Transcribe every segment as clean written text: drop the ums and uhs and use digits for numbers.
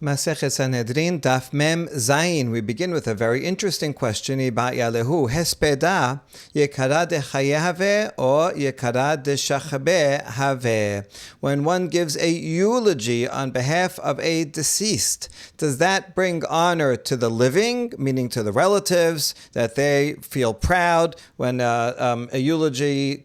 Masechet Sanhedrin, Daf Mem Zayin. We begin with a very interesting question. Iba Yalehu, Hespeda, Yekara de Chayehave or Yekara de Shachabe Have. When one gives a eulogy on behalf of a deceased, does that bring honor to the living, meaning to the relatives, that they feel proud when a eulogy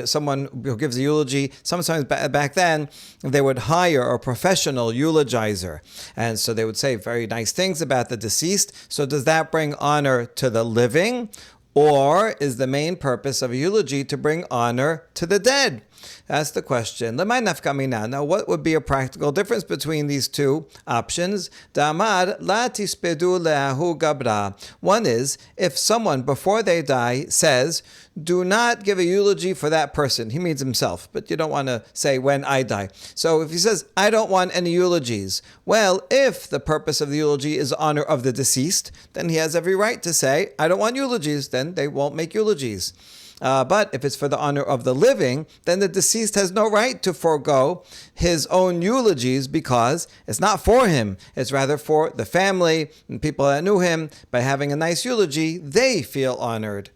someone who gives a eulogy, sometimes back then, they would hire a professional eulogizer. And so they would say very nice things about the deceased. So does that bring honor to the living? Or is the main purpose of a eulogy to bring honor to the dead? That's the question. Now, what would be a practical difference between these two options? Damar la tispedu leahu gabra. One is, if someone, before they die, says, do not give a eulogy for that person. He means himself, but you don't want to say when I die. So if he says, I don't want any eulogies, well, if the purpose of the eulogy is honor of the deceased, then he has every right to say, I don't want eulogies. Then they won't make eulogies. But if it's for the honor of the living, then the deceased has no right to forego his own eulogies because it's not for him. It's rather for the family and people that knew him. By having a nice eulogy, they feel honored.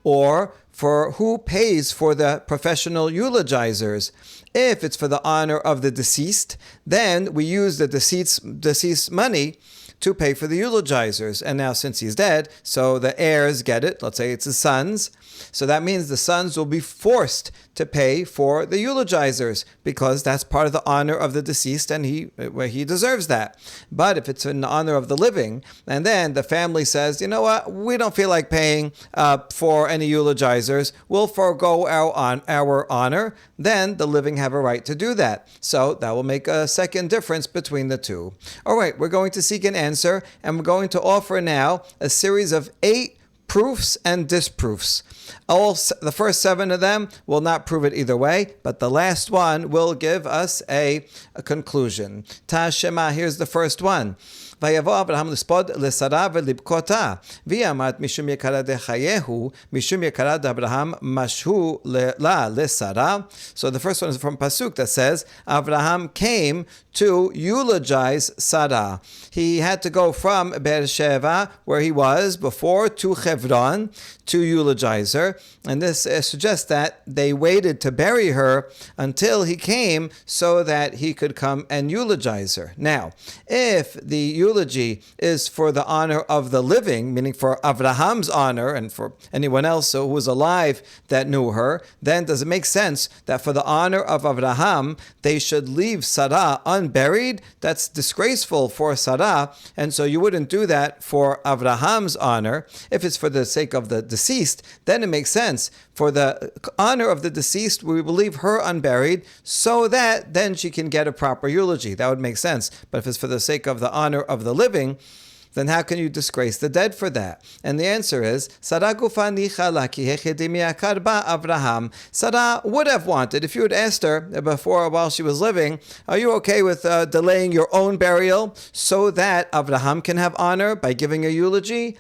Or for who pays for the professional eulogizers. If it's for the honor of the deceased, then we use the deceased money to pay for the eulogizers. And now since he's dead, so the heirs get it. Let's say it's his sons. So that means the sons will be forced to pay for the eulogizers because that's part of the honor of the deceased and he deserves that. But if it's in the honor of the living, and then the family says, you know what, we don't feel like paying for any eulogizers, we'll forego our honor, then the living have a right to do that. So that will make a second difference between the two. All right, we're going to seek an answer, and we're going to offer now a series of 8 proofs and disproofs. The first 7 of them will not prove it either way, but the last one will give us a conclusion. Tashema, here's the first one. ויבוא אברהם לספוד לשרה ולבכותה, והיא אמרת משום יקרה דחייהו, משום יקרה דאברהם משהו לה לשרה. So the first one is from Pasuk that says, Abraham came to eulogize Sarah. He had to go from Beersheba, where he was before, to Hebron to eulogize her. And this suggests that they waited to bury her until he came so that he could come and eulogize her. Now, if the eulogy is for the honor of the living, meaning for Abraham's honor and for anyone else who was alive that knew her, then does it make sense that for the honor of Abraham, they should leave Sarah unburied? That's disgraceful for Sarah, and so you wouldn't do that for Abraham's honor. If it's for the sake of the deceased, then it makes sense. For the honor of the deceased, we will leave her unburied so that then she can get a proper eulogy. That would make sense. But if it's for the sake of the honor of the living, then how can you disgrace the dead for that? And the answer is, Sarah Sarah would have wanted, if you had asked her before while she was living, are you okay with delaying your own burial so that Abraham can have honor by giving a eulogy?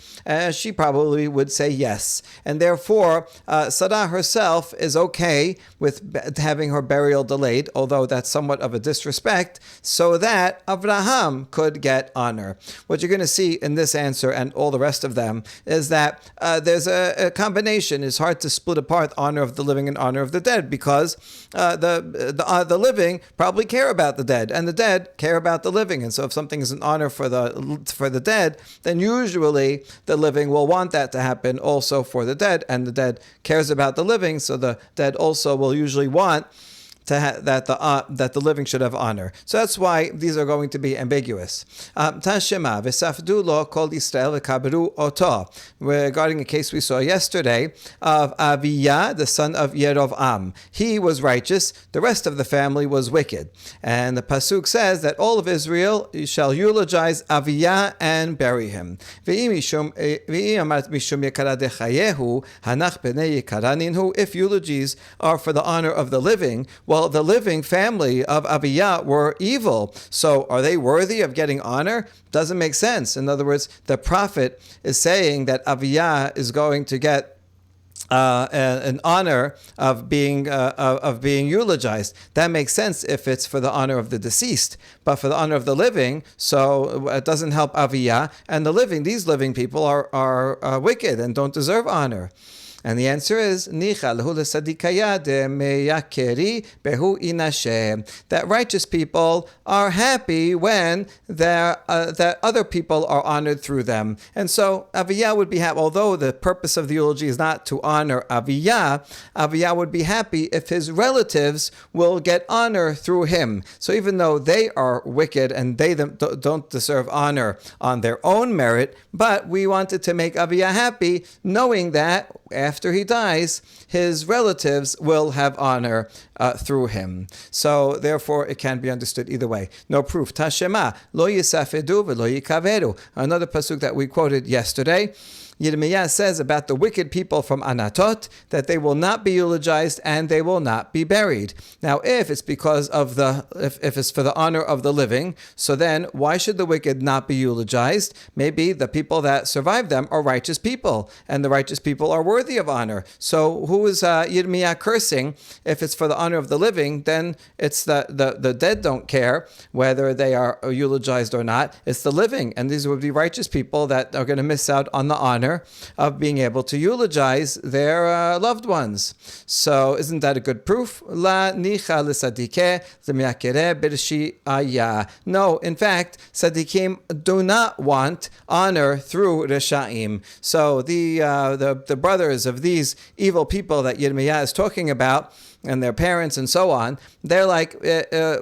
She probably would say yes. And therefore, Sarah herself is okay with having her burial delayed, although that's somewhat of a disrespect, so that Abraham could get honor. What you're going to see in this answer and all the rest of them is that there's a combination. It's hard to split apart honor of the living and honor of the dead because the living probably care about the dead and the dead care about the living. And so if something is an honor for the dead, then usually the living will want that to happen also for the dead, and the dead cares about the living, so the dead also will usually want that the living should have honor. So that's why these are going to be ambiguous. Tashema v'safdu lo kol Yisrael v'kabru oto. Regarding a case we saw yesterday of Aviyah, the son of Yerovam. He was righteous, the rest of the family was wicked. And the Pasuk says that all of Israel shall eulogize Aviyah and bury him. If eulogies are for the honor of the living, well, the living family of Aviyah were evil. So are they worthy of getting honor? Doesn't make sense. In other words, the prophet is saying that Aviyah is going to get an honor of being eulogized. That makes sense if it's for the honor of the deceased, but for the honor of the living, so it doesn't help Aviyah. And these living people are wicked and don't deserve honor. And the answer is that righteous people are happy when that other people are honored through them. And so Aviyah would be happy, although the purpose of the eulogy is not to honor Aviyah would be happy if his relatives will get honor through him. So even though they are wicked and they don't deserve honor on their own merit, but we wanted to make Aviyah happy, knowing that after he dies, his relatives will have honor through him. So therefore, it can be understood either way. No proof. Tashema lo yisafedu v'lo yikaveru. Another pasuk that we quoted yesterday. Yirmiyah says about the wicked people from Anatot that they will not be eulogized and they will not be buried. Now, if it's because of if it's for the honor of the living, so then why should the wicked not be eulogized? Maybe the people that survive them are righteous people, and the righteous people are worthy of honor. So who is Yirmiyah cursing? If it's for the honor of the living, then it's the dead don't care whether they are eulogized or not. It's the living, and these would be righteous people that are going to miss out on the honor of being able to eulogize their loved ones. So isn't that a good proof? La nicha l'sadikeh l'miakere birshi ayah. No, in fact, sadikim do not want honor through reshaim. So the brothers of these evil people that Yirmiyah is talking about, and their parents and so on, they're like,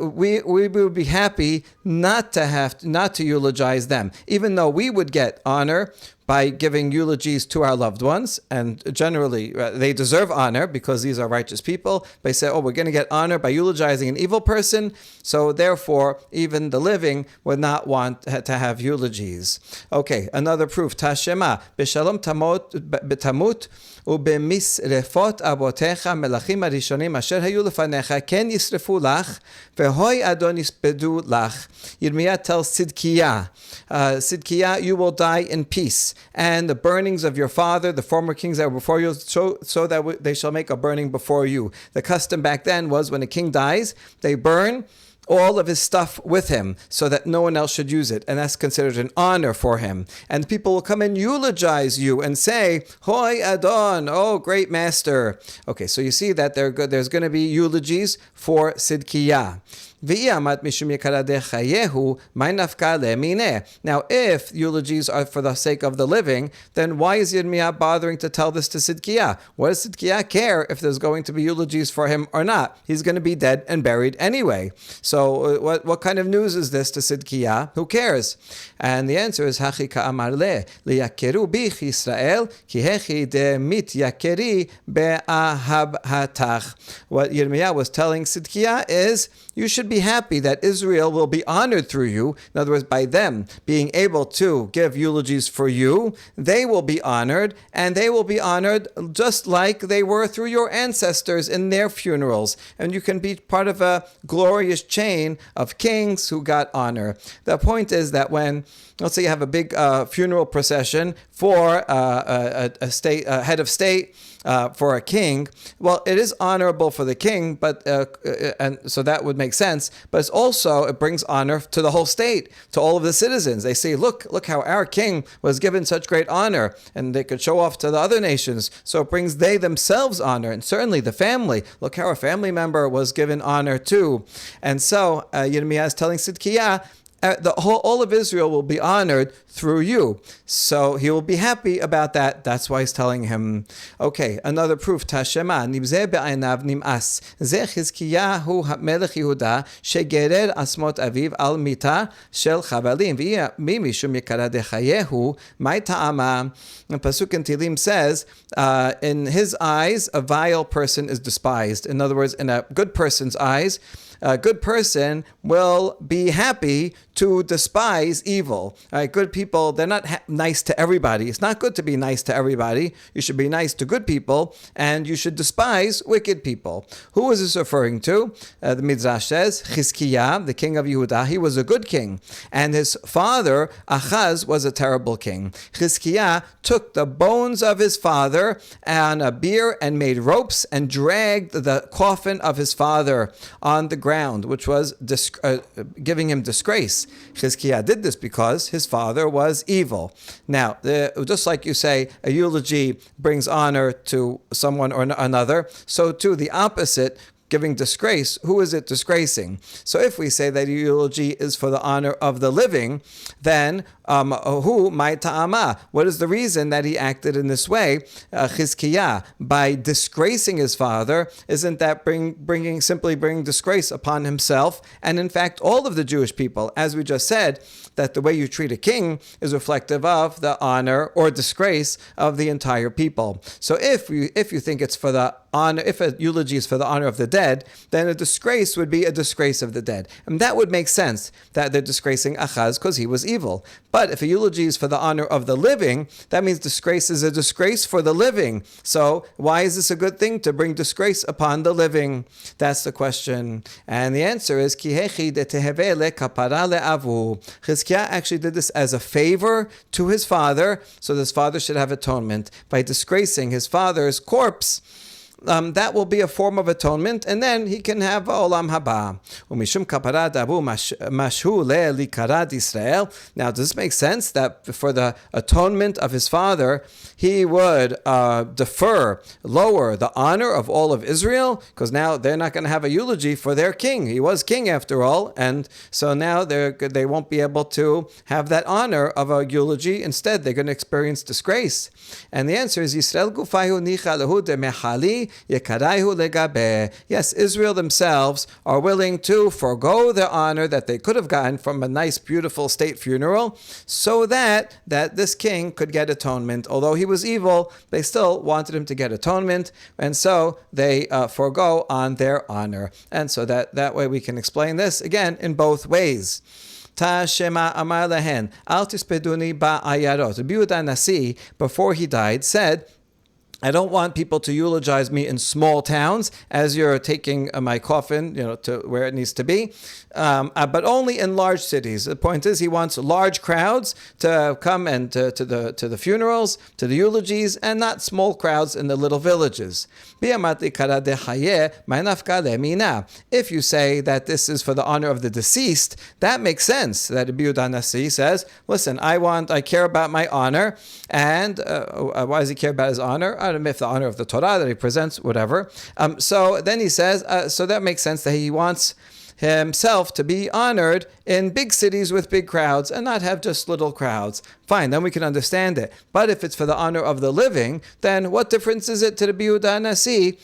we would be happy not to eulogize them, even though we would get honor by giving eulogies to our loved ones, and generally they deserve honor because these are righteous people. They say, we're going to get honor by eulogizing an evil person, so therefore even the living would not want to have eulogies. Okay, another proof. Tashema b'shalom tamut ובמשרפות אבותיך מלכים הראשונים אשר היו לפניך כן ישרפו לך והוי אדון יספדו לך. Yirmiyah tells Sidkiah, you will die in peace, and the burnings of your father, the former kings that were before you, so that they shall make a burning before you. The custom back then was when a king dies, they burn all of his stuff with him so that no one else should use it, and that's considered an honor for him. And people will come and eulogize you and say, Hoi Adon, oh great master. Okay, so you see that there's going to be eulogies for Sidkiah. Now, if eulogies are for the sake of the living, then why is Yirmiyah bothering to tell this to Sidkiah? What does Sidkiah care if there's going to be eulogies for him or not? He's going to be dead and buried anyway. So what kind of news is this to Sidkiah? Who cares? And the answer is, Hachi ka'amar le, liyakeru bich Yisrael, ki hechi de mit yakeri be'ahab hatach. What Yirmiyah was telling Sidkiah is, you should be happy that Israel will be honored through you. In other words, by them being able to give eulogies for you, they will be honored, and they will be honored just like they were through your ancestors in their funerals. And you can be part of a glorious chain of kings who got honor. The point is that when, let's say you have a big funeral procession for a head of state, for a king, well, it is honorable for the king, but and so that would make sense. But it brings honor to the whole state, to all of the citizens. They say, look how our king was given such great honor, and they could show off to the other nations. So it brings they themselves honor, and certainly the family. Look how a family member was given honor too. And so Yirmiyah is telling Sidkiah, all of Israel will be honored through you. So he will be happy about that. That's why he's telling him. Okay, another proof. Tashema nibzeh be'aynav nim'as. Zeh Chizkiyahu melech Yehuda shegerer asmot aviv al mita shel chavalim. V'ya mimishum yekara dechayehu mai ta'ama. And Pasuk in Tilim says, in his eyes, a vile person is despised. In other words, in a good person's eyes, a good person will be happy to despise evil. All right, good people, they're not nice to everybody. It's not good to be nice to everybody. You should be nice to good people, and you should despise wicked people. Who is this referring to? The Midrash says, Chizkiah, the king of Yehuda, he was a good king, and his father, Achaz, was a terrible king. Chizkiah took the bones of his father on a bier and made ropes and dragged the coffin of his father on the ground, which was giving him disgrace. Chizkiah did this because his father was evil. Now, just like you say, a eulogy brings honor to someone or another, so too the opposite, giving disgrace, who is it disgracing? So if we say that a eulogy is for the honor of the living, then who my ta'ama? What is the reason that he acted in this way? Chizkiah, by disgracing his father, isn't that simply bringing disgrace upon himself and in fact all of the Jewish people? As we just said, that the way you treat a king is reflective of the honor or disgrace of the entire people. So if you think it's for the honor, if a eulogy is for the honor of the dead, then a disgrace would be a disgrace of the dead. And that would make sense, that they're disgracing Achaz because he was evil. But if a eulogy is for the honor of the living, that means disgrace is a disgrace for the living. So why is this a good thing to bring disgrace upon the living? That's the question. And the answer is, Chizkiah actually did this as a favor to his father, so this father should have atonement. By disgracing his father's corpse, that will be a form of atonement, and then he can have olam haba. Now, does this make sense that for the atonement of his father, he would lower the honor of all of Israel? Because now they're not going to have a eulogy for their king. He was king after all, and so now they won't be able to have that honor of a eulogy. Instead, they're going to experience disgrace. And the answer is Yisrael gufayu nicha lehu de mechali. Yes, Israel themselves are willing to forego their honor that they could have gotten from a nice, beautiful state funeral, so that this king could get atonement. Although he was evil, they still wanted him to get atonement, and so they forego on their honor. And so that way we can explain this again in both ways. Ta Shema Amar Lahen, Al Tispeduni Ba'ayarot. Rabbi Yehuda Nasi, before he died, said, I don't want people to eulogize me in small towns as you're taking my coffin, to where it needs to be, but only in large cities. The point is, he wants large crowds to come and to the funerals, to the eulogies, and not small crowds in the little villages. If you say that this is for the honor of the deceased, that makes sense. That Rabbi Yehuda Nasi says, listen, I care about my honor, and why does he care about his honor? I don't know if the honor of the Torah that he presents, whatever. So then he says, so that makes sense that he wants himself to be honored in big cities with big crowds and not have just little crowds. Fine, then we can understand it. But if it's for the honor of the living, then what difference is it to the Rabbi Yehuda Nasi?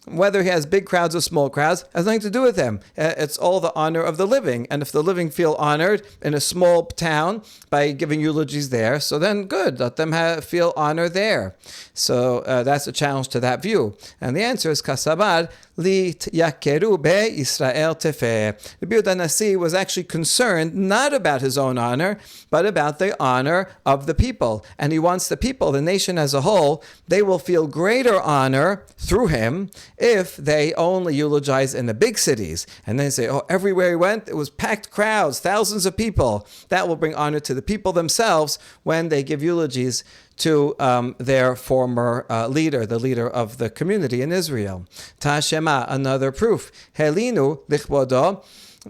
Whether he has big crowds or small crowds has nothing to do with him. It's all the honor of the living. And if the living feel honored in a small town by giving eulogies there, so then good, let them feel honor there. So that's a challenge to that view. And the answer is Kasabar, Li Yakeru Be Israel Tefeh. Rabbi Yehuda Nasi was actually concerned not about his own honor, but about the honor of the people. And he wants the people, the nation as a whole, they will feel greater honor through him if they only eulogize in the big cities. And then say, everywhere he went, it was packed crowds, thousands of people. That will bring honor to the people themselves when they give eulogies to their former leader, the leader of the community in Israel. Tashema, another proof. Helinu lichbodo.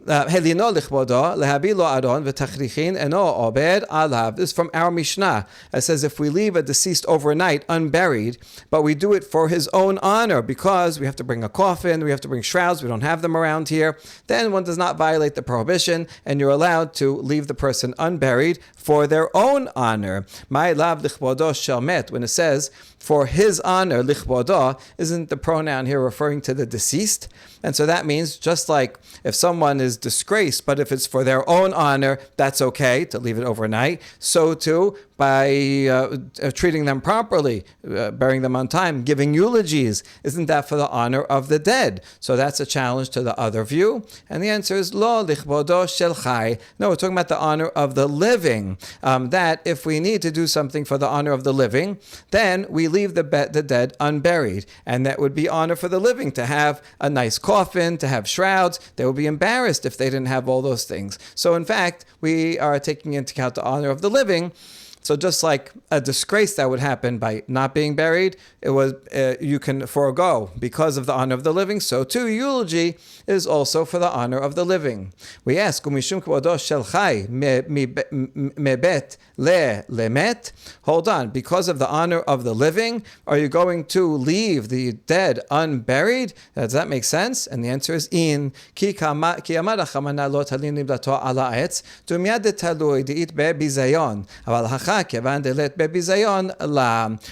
Helino lichbodo lehabilo aron v'tachrichin eno obed alav. This is from our Mishnah. It says if we leave a deceased overnight unburied, but we do it for his own honor because we have to bring a coffin, we have to bring shrouds, we don't have them around here, then one does not violate the prohibition, and you're allowed to leave the person unburied for their own honor. My lav lichbodo shelmet, when it says for his honor, lichbodo, isn't the pronoun here referring to the deceased? And so that means just like if someone is disgraced, but if it's for their own honor, that's okay to leave it overnight. So too, by treating them properly, burying them on time, giving eulogies. Isn't that for the honor of the dead? So that's a challenge to the other view. And the answer is lo lichbodo shel chai. No, we're talking about the honor of the living. That if we need to do something for the honor of the living, then we leave the dead unburied. And that would be honor for the living, to have a nice coffin, to have shrouds. They would be embarrassed if they didn't have all those things. So in fact, we are taking into account the honor of the living. So just like a disgrace that would happen by not being buried, it was you can forego because of the honor of the living. So too, eulogy is also for the honor of the living. We ask, "Umishum kvodo shel chai mebet lemet." Hold on, because of the honor of the living, are you going to leave the dead unburied? Does that make sense? And the answer is in. Ki amar achamana lo talin libdato ala etz dumiyad talui diit bebizayon aval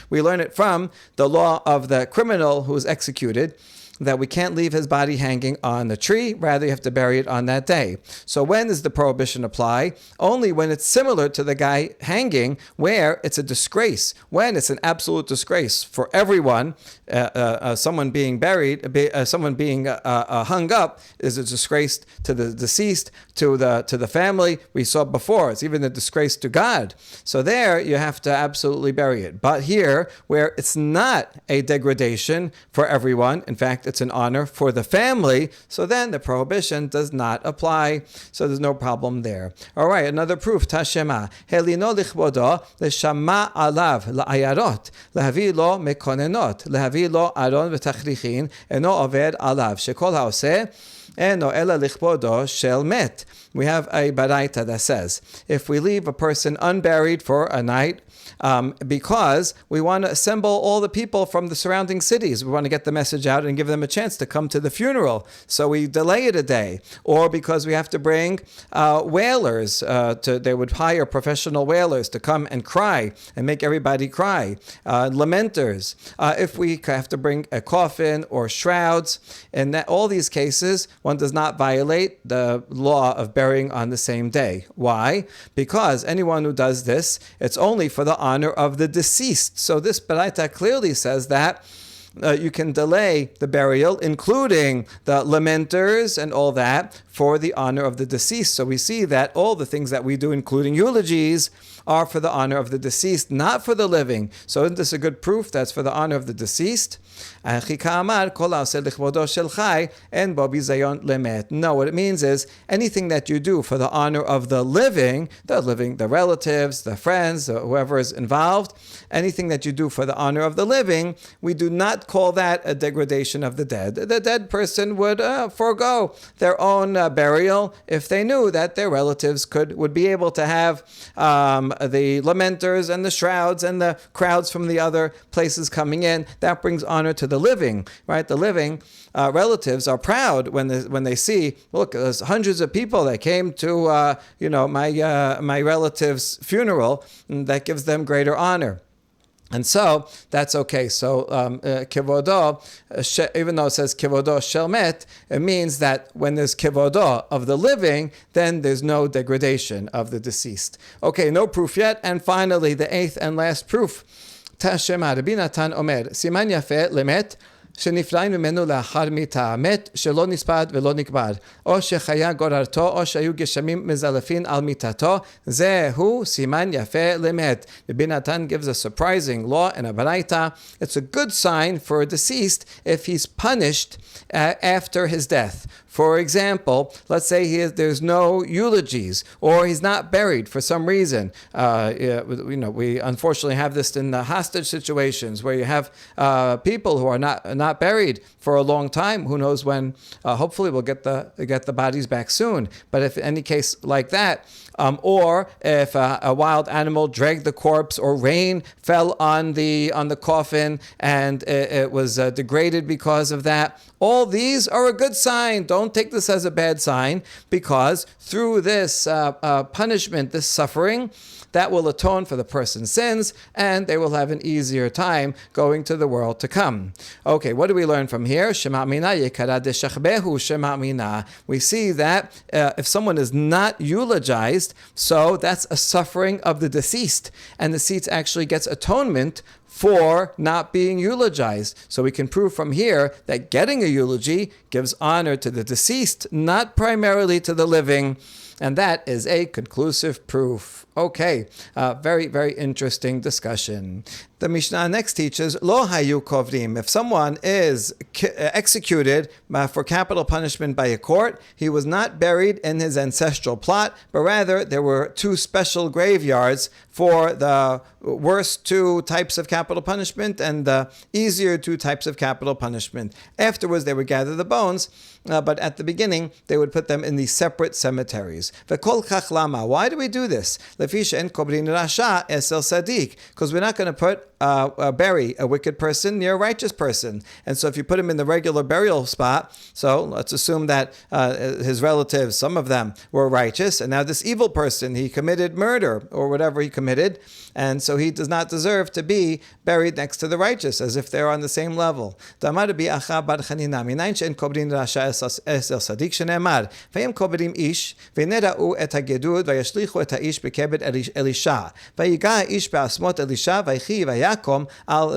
we learn it from the law of the criminal who is executed, that we can't leave his body hanging on the tree, rather you have to bury it on that day. So when does the prohibition apply? Only when it's similar to the guy hanging, where it's a disgrace. When it's an absolute disgrace for everyone, someone being buried, someone being hung up is a disgrace to the deceased, to the family. We saw before, it's even a disgrace to God. So there you have to absolutely bury it. But here, where it's not a degradation for everyone, in fact, it's an honor for the family, so then the prohibition does not apply. So there's no problem there. All right, another proof. Tashema. Helino lichbodo leshama alav la'ayarot lehavi lo mekonenot lehavi lo aron v'tachrichin eno oved alav shekol haoseh eno ela lichbodo shel met. We have a baraita that says, if we leave a person unburied for a night, because we want to assemble all the people from the surrounding cities. We want to get the message out and give them a chance to come to the funeral. So we delay it a day. Or because we have to bring wailers, they would hire professional wailers to come and cry and make everybody cry. Lamenters. If we have to bring a coffin or shrouds. In all these cases, one does not violate the law of burying on the same day. Why? Because anyone who does this, it's only for the honor of the deceased. So this baraita clearly says that you can delay the burial, including the lamenters and all that, for the honor of the deceased. So we see that all the things that we do, including eulogies, are for the honor of the deceased, not for the living. So isn't this a good proof that's for the honor of the deceased? No, what it means is anything that you do for the honor of the living, the relatives, the friends, whoever is involved, anything that you do for the honor of the living, we do not call that a degradation of the dead. The dead person would forego their own burial if they knew that their relatives would be able to have the lamenters and the shrouds and the crowds from the other places coming in. That brings honor to the living, right? The living relatives are proud when they see, look, there's hundreds of people that came to my relative's funeral, and that gives them greater honor. And so that's okay. So kivodo, even though it says kivodo shel met, it means that when there's kivodo of the living, then there's no degradation of the deceased. Okay, no proof yet. And finally, the eighth and last proof. Tashema Rabbi Natan Omer, Siman Yafe lemet, שנפלאים ממנו לאחר מיתה, מת שלא נספד ולא נקבר, או שחיה גוררתו, או שהיו גשמים מזלפין על מיתתו, זהו סימן יפה למת. Rabbi Natan gives a surprising law in a baraita. It's a good sign for a deceased if he's punished after his death. For example, let's say there's no eulogies, or he's not buried for some reason. We unfortunately have this in the hostage situations where you have people who are not buried for a long time. Who knows when? Hopefully, we'll get the bodies back soon. But if any case like that, or if a wild animal dragged the corpse, or rain fell on the coffin and it was degraded because of that, all these are a good sign. Don't don't take this as a bad sign, because through this punishment, this suffering, that will atone for the person's sins, and they will have an easier time going to the world to come. Okay, what do we learn from here? Shema mina yekara deshachbehu shema mina. We see that if someone is not eulogized, so that's a suffering of the deceased, and the deceased actually gets atonement for not being eulogized. So we can prove from here that getting a eulogy gives honor to the deceased, not primarily to the living. And that is a conclusive proof. Okay, very, very interesting discussion. The Mishnah next teaches, Lo hayu kovrim. If someone is executed for capital punishment by a court, he was not buried in his ancestral plot, but rather there were two special graveyards for the worst two types of capital punishment and the easier two types of capital punishment. Afterwards, they would gather the bones, but at the beginning, they would put them in these separate cemeteries. V'kol kach lama. Why do we do this? Lefish en kobrin rasha esel sadik. Because we're not going to bury a wicked person near a righteous person. And so if you put him in the regular burial spot, so let's assume that his relatives, some of them were righteous, and now this evil person, he committed murder or whatever he committed, and so he does not deserve to be buried next to the righteous, as if they're on the same level. Al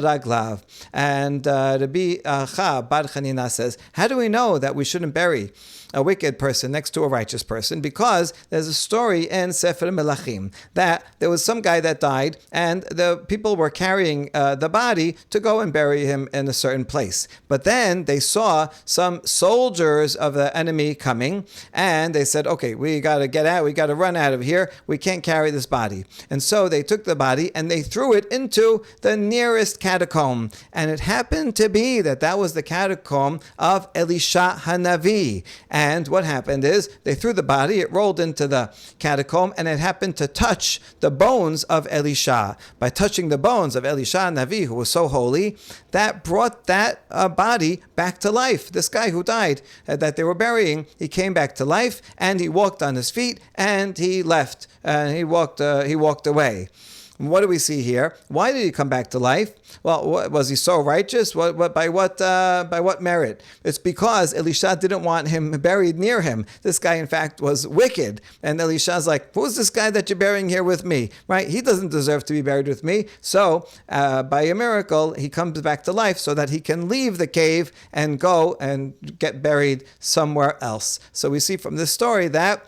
raglav. And Rabbi Acha Bar Chanina says, how do we know that we shouldn't bury a wicked person next to a righteous person? Because there's a story in Sefer Melachim that there was some guy that died, and the people were carrying the body to go and bury him in a certain place. But then they saw some soldiers of the enemy coming, and they said, okay, we got to get out, we got to run out of here, we can't carry this body. And so they took the body and they threw it into the nearest catacomb. And it happened to be that that was the catacomb of Elisha Hanavi. And what happened is they threw the body, it rolled into the catacomb, and it happened to touch the bones of Elisha. By touching the bones of Elisha Navi, who was so holy, that brought that body back to life. This guy who died that they were burying, he came back to life, and he walked on his feet, and he left, and he walked away. What do we see here? Why did he come back to life? Well, was he so righteous? By what merit? It's because Elisha didn't want him buried near him. This guy, in fact, was wicked. And Elisha's like, who's this guy that you're burying here with me? Right? He doesn't deserve to be buried with me. So, by a miracle, he comes back to life so that he can leave the cave and go and get buried somewhere else. So we see from this story that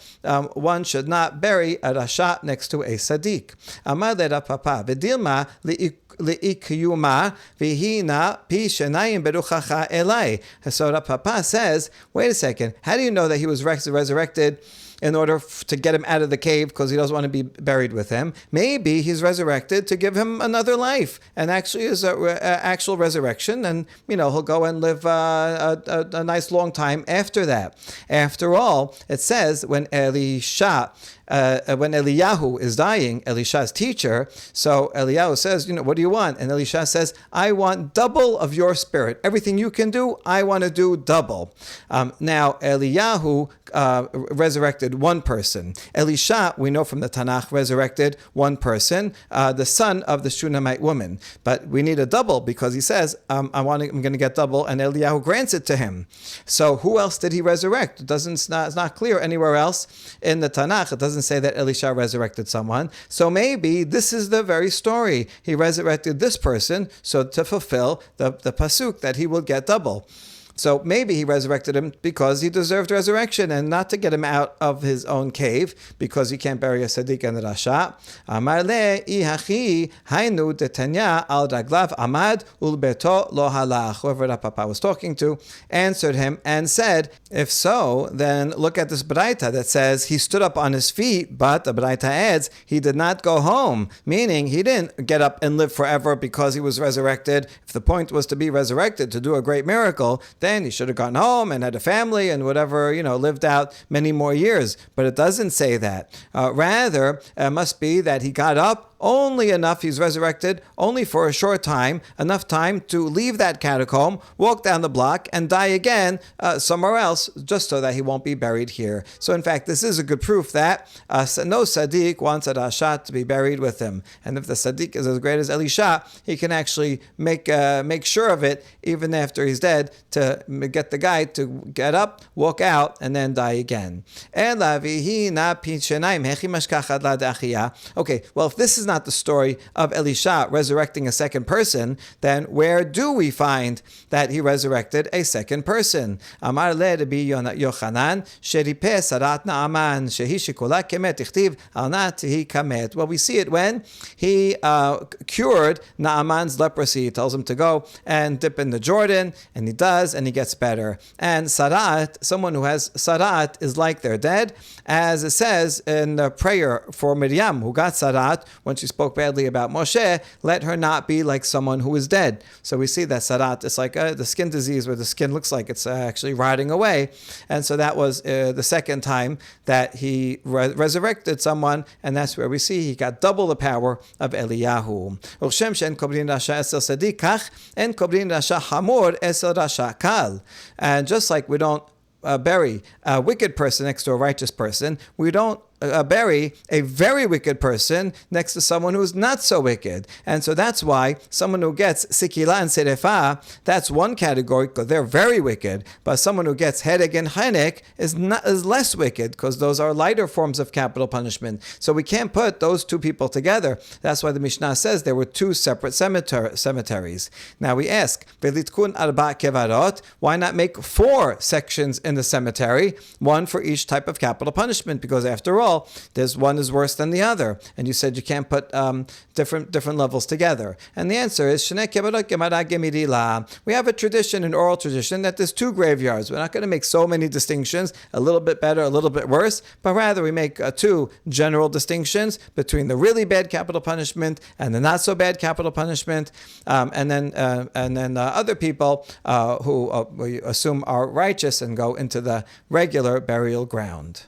one should not bury a rasha next to a tzaddik. Amar Papa, V'dilma li'ikiyuma v'hina pi shenayim beruchacha elai. So Papa says, wait a second, how do you know that he was resurrected in order to get him out of the cave because he doesn't want to be buried with him? Maybe he's resurrected to give him another life, and actually is an actual resurrection, and he'll go and live a nice long time after that. After all, it says when Eliyahu is dying, Elisha's teacher, so Eliyahu says, what do you want? And Elisha says, I want double of your spirit. Everything you can do, I want to do double. Now, Eliyahu resurrected one person. Elisha, we know from the Tanakh, resurrected one person, the son of the Shunammite woman. But we need a double because he says, I'm going to get double, and Eliyahu grants it to him. So who else did he resurrect? It's not clear anywhere else in the Tanakh. It doesn't say that Elisha resurrected someone. So maybe this is the very story. He resurrected this person so to fulfill the pasuk that he will get double. So maybe he resurrected him because he deserved resurrection and not to get him out of his own cave because he can't bury a tzaddik and a rasha. Amar le ihachi hainu detanya al raglav amad ulbeto lo halach. Whoever the Papa was talking to answered him and said, if so, then look at this braita that says he stood up on his feet, but the braita adds he did not go home, meaning he didn't get up and live forever because he was resurrected. If the point was to be resurrected, to do a great miracle, then he should have gone home and had a family and whatever, lived out many more years. But it doesn't say that. Rather, it must be that he got up only enough, he's resurrected only for a short time, enough time to leave that catacomb, walk down the block, and die again somewhere else, just so that he won't be buried here. So in fact, this is a good proof that no Sadiq wants a Rasha to be buried with him. And if the Sadiq is as great as Elisha, he can actually make sure of it, even after he's dead, to get the guy to get up, walk out, and then die again. Okay, well, if this is not the story of Elisha resurrecting a second person, then where do we find that he resurrected a second person? Amar le Rabbi Yochanan, sheripe sarat Naaman, shehi shikola kemet, ichtiv al na tehi kamet. Well, we see it when he cured Naaman's leprosy. He tells him to go and dip in the Jordan, and he does, and he gets better. And sarat, someone who has sarat, is like they're dead, as it says in the prayer for Miriam, who got sarat when she spoke badly about Moshe. Let her not be like someone who is dead. So we see that sarat is like the skin disease where the skin looks like it's actually rotting away. And so that was the second time that he resurrected someone, and that's where we see he got double the power of Eliyahu. And just like we don't bury a wicked person next to a righteous person, we don't bury a very wicked person next to someone who's not so wicked. And so that's why someone who gets sikila and serefa, that's one category because they're very wicked. But someone who gets hedek and chenek is less wicked because those are lighter forms of capital punishment. So we can't put those two people together. That's why the Mishnah says there were two separate cemeteries. Now we ask, velitkun arba kevarot, why not make 4 sections in the cemetery, one for each type of capital punishment? Because after all, there's one is worse than the other, and you said you can't put different levels together. And the answer is we have a tradition, an oral tradition, that there's 2 graveyards. We're not going to make so many distinctions, a little bit better, a little bit worse, but rather we make 2 general distinctions between the really bad capital punishment and the not so bad capital punishment, and then other people who we assume are righteous and go into the regular burial ground.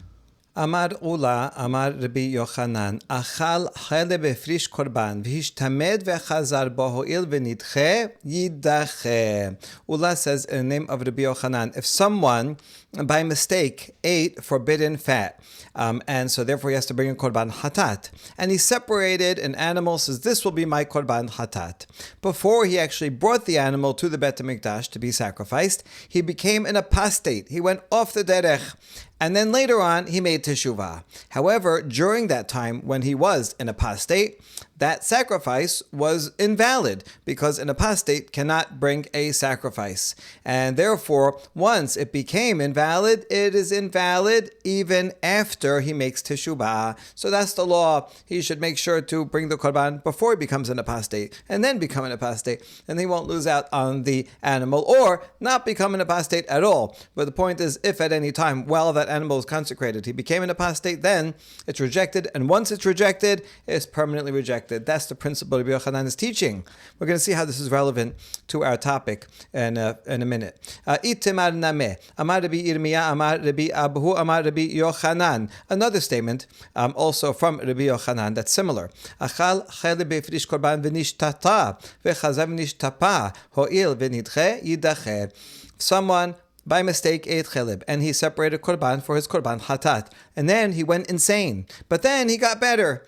Amar Ula, Amar Rabbi Yochanan, Achal chele befrish korban, v'hishtamed v'chazar boho'il v'nidche yidache. Ula says in the name of Rabbi Yochanan, if someone by mistake ate forbidden fat, and so therefore he has to bring a korban hatat, and he separated an animal, says this will be my korban hatat. Before he actually brought the animal to the Bet HaMikdash to be sacrificed, he became an apostate. He went off the derech. And then later on, he made teshuvah. However, during that time when he was an apostate, that sacrifice was invalid because an apostate cannot bring a sacrifice. And therefore, once it became invalid, it is invalid even after he makes teshuvah. So that's the law. He should make sure to bring the korban before he becomes an apostate and then become an apostate. And he won't lose out on the animal or not become an apostate at all. But the point is, if at any time while that animal is consecrated, he became an apostate, then it's rejected. And once it's rejected, it's permanently rejected. That's the principle Rabbi Yochanan is teaching. We're going to see how this is relevant to our topic in a minute. Itemar nameh, Amar Rabbi Yirmiyah, Amar Rabbi Abahu, Amar Rabbi Yochanan. Another statement, also from Rabbi Yochanan, that's similar. Achal chele befrish korban v'nishtata v'chazav v'nishtapa ho'il v'nidche yidache. Someone by mistake ate chelib, and he separated korban for his korban hatat. And then he went insane. But then he got better.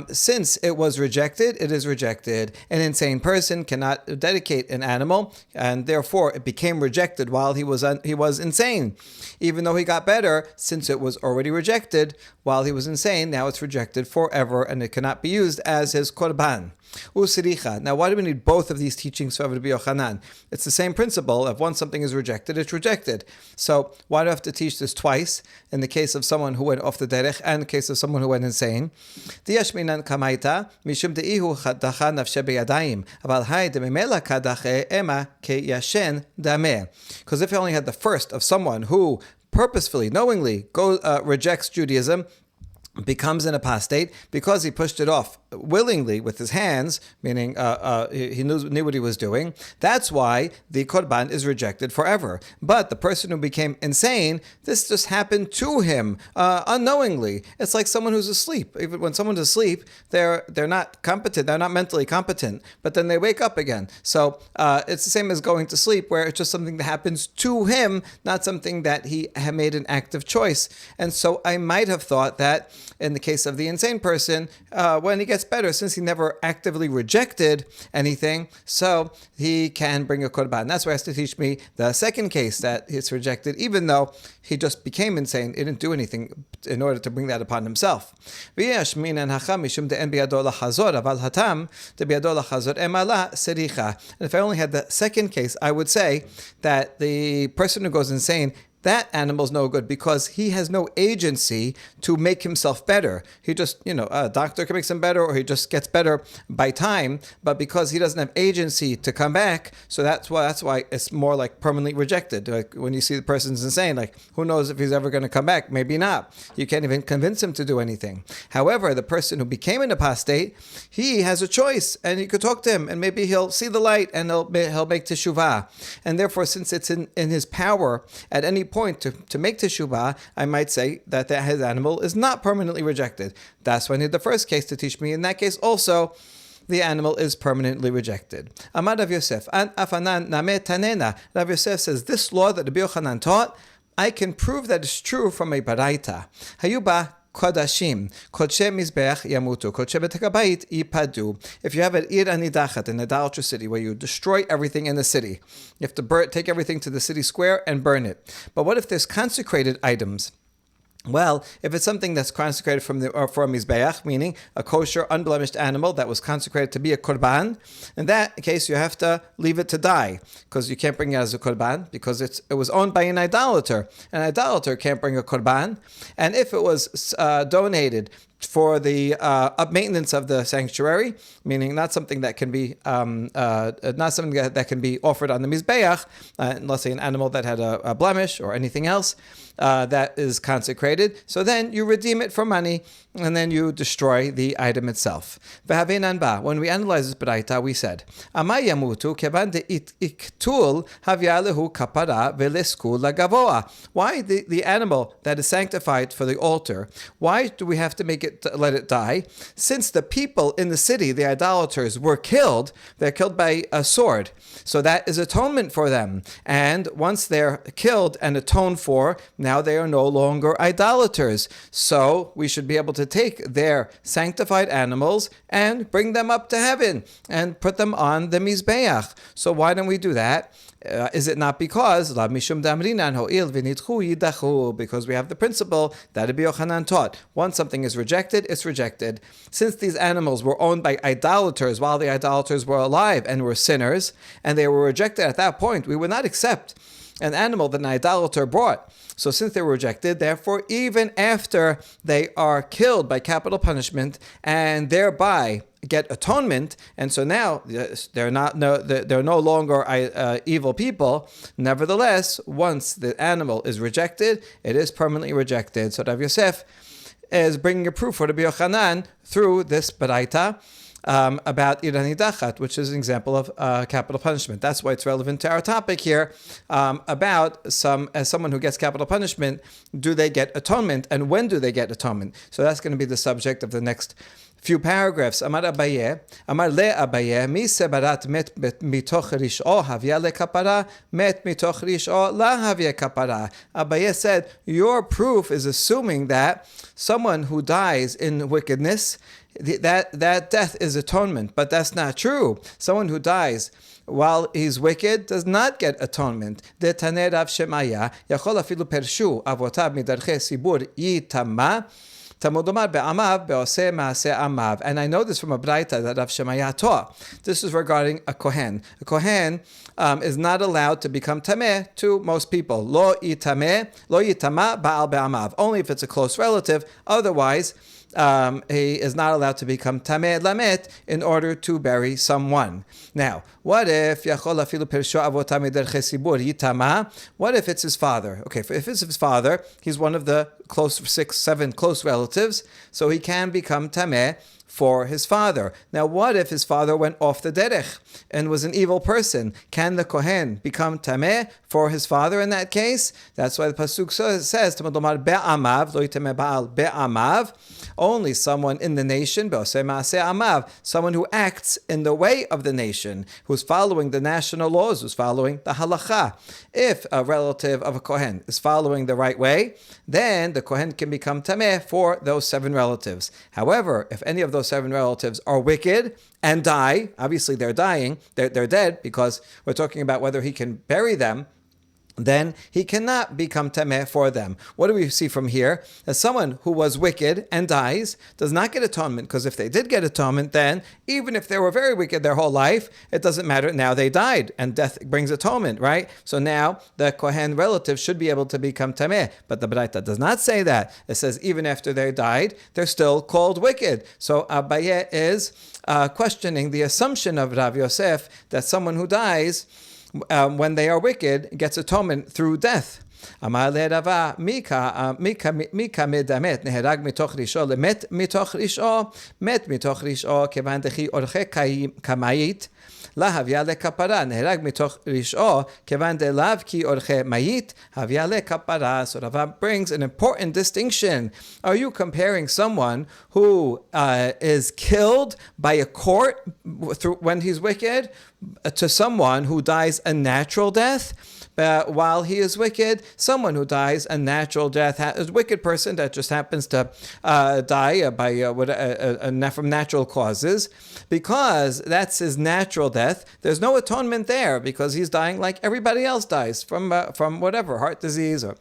Since it was rejected, it is rejected. An insane person cannot dedicate an animal, and therefore it became rejected while he was insane. Even though he got better, since it was already rejected while he was insane, now it's rejected forever, and it cannot be used as his korban. Usiricha. Now, why do we need both of these teachings for Rabbi Yochanan? It's the same principle. If once something is rejected, it's rejected. So why do I have to teach this twice in the case of someone who went off the derech and in the case of someone who went insane? Diashminan kamaita mishum deihu dacha nafshe beyadayim aval hay dememela kadache ema ke yashen dameh. Because if you only had the first of someone who purposefully, knowingly rejects Judaism, becomes an apostate because he pushed it off willingly with his hands, meaning he knew what he was doing. That's why the korban is rejected forever. But the person who became insane, this just happened to him unknowingly. It's like someone who's asleep. Even when someone's asleep, they're not competent. They're not mentally competent, but then they wake up again. So it's the same as going to sleep, where it's just something that happens to him, not something that he had made an active choice. And so I might have thought that in the case of the insane person, when he gets better, since he never actively rejected anything, so he can bring a korban. That's why he has to teach me the second case, that it's rejected, even though he just became insane. He didn't do anything in order to bring that upon himself. If I only had the second case, I would say that the person who goes insane, that animal's no good because he has no agency to make himself better. He just, a doctor can make him better, or he just gets better by time. But because he doesn't have agency to come back, so that's why it's more like permanently rejected. Like when you see the person's insane, like who knows if he's ever going to come back? Maybe not. You can't even convince him to do anything. However, the person who became an apostate, he has a choice, and you could talk to him, and maybe he'll see the light, and he'll make teshuvah. And therefore, since it's in his power at any point to make teshuvah, I might say that his animal is not permanently rejected. That's why I need the first case to teach me. In that case also, the animal is permanently rejected. Amar Rav Yosef, an afanan name tanena. Rav Yosef says, this law that Rabbi Yochanan taught, I can prove that it's true from a baraita. Hayuba Kodashim, Kodshe Mizbeach Yamutu, Kodshe Betekabait Ipadu. If you have an Ir Anidachat, an idolatry city, where you destroy everything in the city, you have to take everything to the city square and burn it. But what if there's consecrated items? Well, if it's something that's consecrated from Mizbeach, meaning a kosher, unblemished animal that was consecrated to be a korban, in that case you have to leave it to die, because you can't bring it as a korban, because it was owned by an idolater. An idolater can't bring a korban. And if it was donated for the maintenance of the sanctuary, meaning not something that can be that can be offered on the mizbeach, let's say an animal that had a blemish or anything else that is consecrated. So then you redeem it for money, and then you destroy the item itself. When we analyze this baraita, we said, why the animal that is sanctified for the altar, why do we have to let it die? Since the people in the city, the idolaters, were killed, they're killed by a sword. So that is atonement for them. And once they're killed and atoned for, now they are no longer idolaters. So we should be able to take their sanctified animals and bring them up to heaven and put them on the Mizbeach. So why don't we do that? Is it not because we have the principle that Rabbi Yochanan taught? Once something is rejected, it's rejected. Since these animals were owned by idolaters while the idolaters were alive and were sinners, and they were rejected at that point, we would not accept an animal that an idolater brought. So since they were rejected, therefore, even after they are killed by capital punishment and thereby get atonement, and so now they're no longer evil people. Nevertheless, once the animal is rejected, it is permanently rejected. So Rav Yosef is bringing a proof for Rabbi Yochanan through this baraita about Ir Anidachat, which is an example of capital punishment. That's why it's relevant to our topic here about as someone who gets capital punishment, do they get atonement, and when do they get atonement? So that's going to be the subject of the next few paragraphs. Amar le Abaye, mi sebarat met mitoch rish'o havya le kapara, met mitoch rish'o la havya kapara. Abaye said, your proof is assuming that someone who dies in wickedness, that death is atonement, but that's not true. Someone who dies while he's wicked does not get atonement. De Taneh Rav Shemaya, yachol afilu pershu avotav midarche sibur yitama. And I know this from a braita that Rav Shemaya taught. This is regarding a kohen. A kohen is not allowed to become tameh to most people. Lo yitama ba'al be'amav. Only if it's a close relative. Otherwise, he is not allowed to become tameh lamet in order to bury someone. Now, what if what if it's his father? Okay, if it's his father, he's one of the close 6, 7 close relatives, so he can become tameh for his father. Now, what if his father went off the derech and was an evil person? Can the kohen become tameh for his father in that case? That's why the pasuk says, "Be'amav lo yitameh ba'al be'amav." Only someone in the nation, someone who acts in the way of the nation, who's following the national laws, who's following the halacha. If a relative of a kohen is following the right way, then the kohen can become tameh for those 7 relatives. However, if any of those 7 relatives are wicked and die, obviously they're dying, they're dead, because we're talking about whether he can bury them, then he cannot become tameh for them. What do we see from here? As someone who was wicked and dies does not get atonement, because if they did get atonement, then even if they were very wicked their whole life, it doesn't matter. Now they died, and death brings atonement, right? So now the kohen relative should be able to become tameh, but the Braita does not say that. It says even after they died, they're still called wicked. So Abaye is questioning the assumption of Rav Yosef that someone who dies when they are wicked gets atonement through death. Amar le Rava, mika medamet neherag mitoch risho lemet mitoch risho, met mitoch risho kevan dechi orche kamayit להביא לכפרה, נהרג מתוך רשעו, כיוון דלאו כי אורחי mayit, הביא לכפרה. So Rava brings an important distinction. Are you comparing someone who is killed by a court when he's wicked to someone who dies a natural death? While he is wicked, someone who dies a natural death, a wicked person that just happens to die from natural causes, because that's his natural death. There's no atonement there because he's dying like everybody else dies from whatever, heart disease, or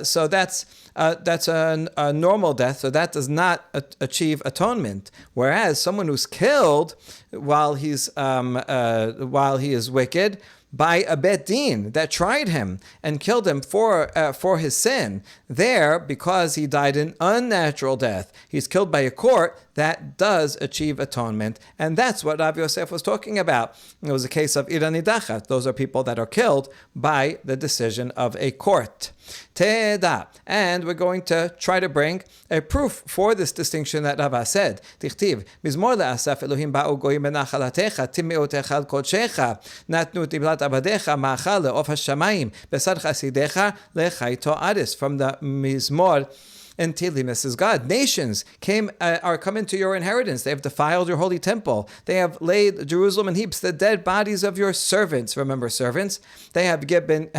so that's a normal death. So that does not achieve atonement. Whereas someone who's killed while he is wicked by a bet din that tried him and killed him for his sin, there, because he died an unnatural death, he's killed by a court, that does achieve atonement. And that's what Rav Yosef was talking about. It was a case of iranidachat. Those are people that are killed by the decision of a court. Teda. And we're going to try to bring a proof for this distinction that Rava said. Tichtiv, Mizmor le'asaf Elohim ba'u goyim benachalatecha, timmeotecha al kodshecha, natnu tiblat abadecha ma'achal le'of hashamayim, besad chasidecha le'chayto aris. From the Mizmor in Tehillim, this is God. Nations are come into your inheritance. They have defiled your holy temple. They have laid Jerusalem in heaps, the dead bodies of your servants. Remember, servants. They have given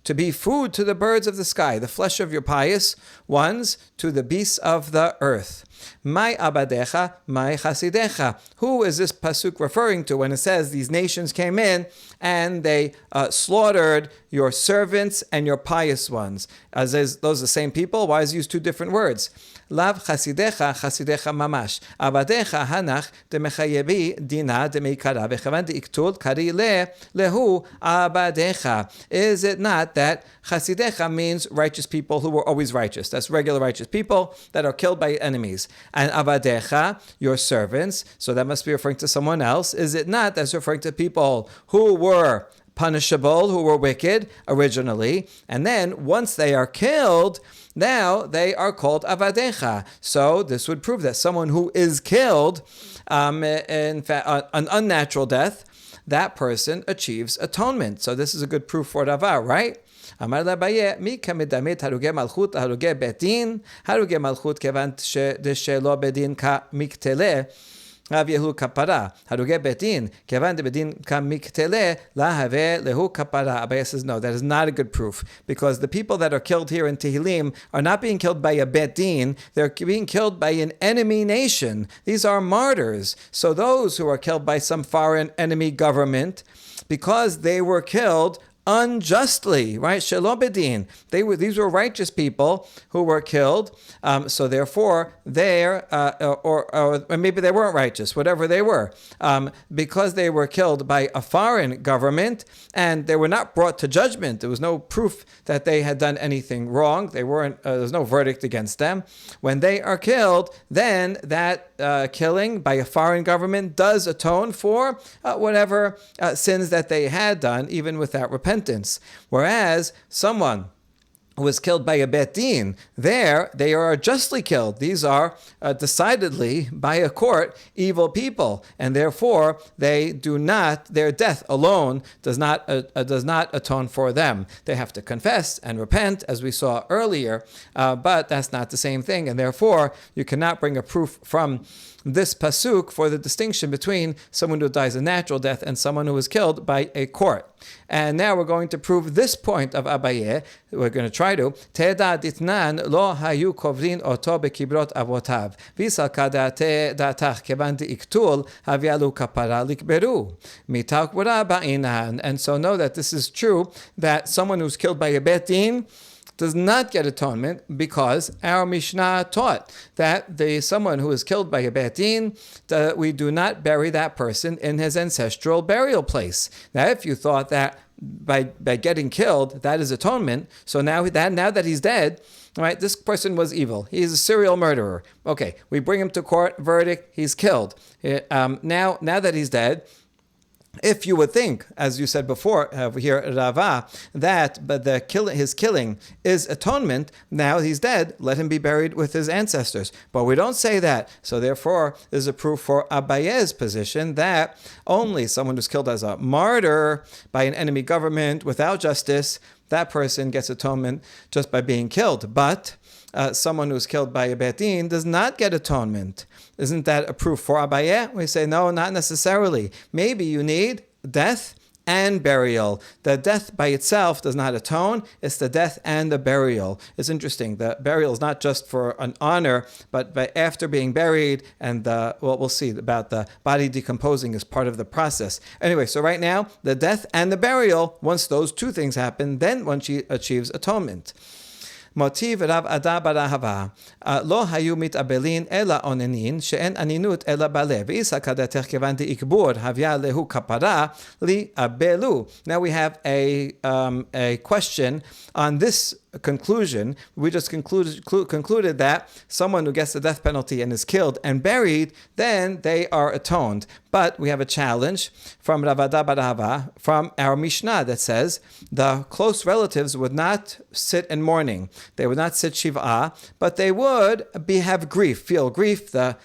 to be food to the birds of the sky, the flesh of your pious ones to the beasts of the earth. Mai abadecha, mai chasidecha. Who is this pasuk referring to when it says these nations came in and they slaughtered your servants and your pious ones? As those are the same people, why is it used 2 different words? Lav chasidecha, chasidecha mamash. Abadecha hanach demechayebi dina demeikara bechavan deiktul kari lehu abadecha. Is it not that chasidecha means righteous people who were always righteous? That's regular righteous people that are killed by enemies. And abadecha, your servants, so that must be referring to someone else. Is it not that's referring to people who were punishable, who were wicked originally, and then once they are killed, now they are called avadecha. So this would prove that someone who is killed, in fact, an unnatural death, that person achieves atonement. So this is a good proof for Rava, right? אמר לאביי, מי כמדמת הרוגי מלכות, הרוגי בית דין, הרוגי מלכות כיוון שלא בדין כמקתלה, רב יהוא כפרה. הרוגי בית דין, כיוון דבדין כמקתלה, להווה להו כפרה. Abaye says, no, that is not a good proof, because the people that are killed here in Tehillim are not being killed by a bet din, they're being killed by an enemy nation. These are martyrs. So those who are killed by some foreign enemy government, because they were killed unjustly, right? Shelo bedin. These were righteous people who were killed. So therefore, or maybe they weren't righteous, whatever they were, because they were killed by a foreign government and they were not brought to judgment. There was no proof that they had done anything wrong. They weren't. There's no verdict against them. When they are killed, then that killing by a foreign government does atone for whatever sins that they had done, even without repentance. Whereas someone who was killed by a bet din, they are justly killed. These are decidedly, by a court, evil people, and therefore their death alone does not atone for them. They have to confess and repent, as we saw earlier, but that's not the same thing, and therefore you cannot bring a proof from this pasuk for the distinction between someone who dies a natural death and someone who was killed by a court. And now we're going to prove this point of Abaye. We're going to try to Teda ditnan lo hayu kovrin oto bekibrot avotav visal kadate datach kevan iktul havyalu kapara likberu mitak bainan. And so know that this is true, that someone who's killed by a bet din does not get atonement, because our Mishnah taught that someone who is killed by a bet din, we do not bury that person in his ancestral burial place. Now, if you thought that by getting killed, that is atonement, so now that he's dead, right, this person was evil. He's a serial murderer. Okay, we bring him to court, verdict, he's killed. Now that he's dead, if you would think, as you said before here, Rava, that his killing is atonement, now he's dead, let him be buried with his ancestors. But we don't say that. So therefore, there's a proof for Abaye's position that only someone who's killed as a martyr by an enemy government without justice, that person gets atonement just by being killed. But someone who's killed by a bet din does not get atonement. Isn't that a proof for Abaye? We say, no, not necessarily. Maybe you need death and burial. The death by itself does not atone. It's the death and the burial. It's interesting. The burial is not just for an honor, but after being buried, and we'll see about the body decomposing is part of the process. Anyway, so right now, the death and the burial, once those two things happen, then one achieves atonement. Motiv Rav Ada barahava lo hayu mitabelin ela onenin she'en aninut ela balev v'isa kadatech kevan deikbur havya lehu kapara li abelu. Now we have a question on this conclusion. We just concluded that someone who gets the death penalty and is killed and buried, then they are atoned. But we have a challenge from Rav Ada barahava, from our Mishnah, that says the close relatives would not sit in mourning. They would not sit shiv'ah, but they would feel grief, the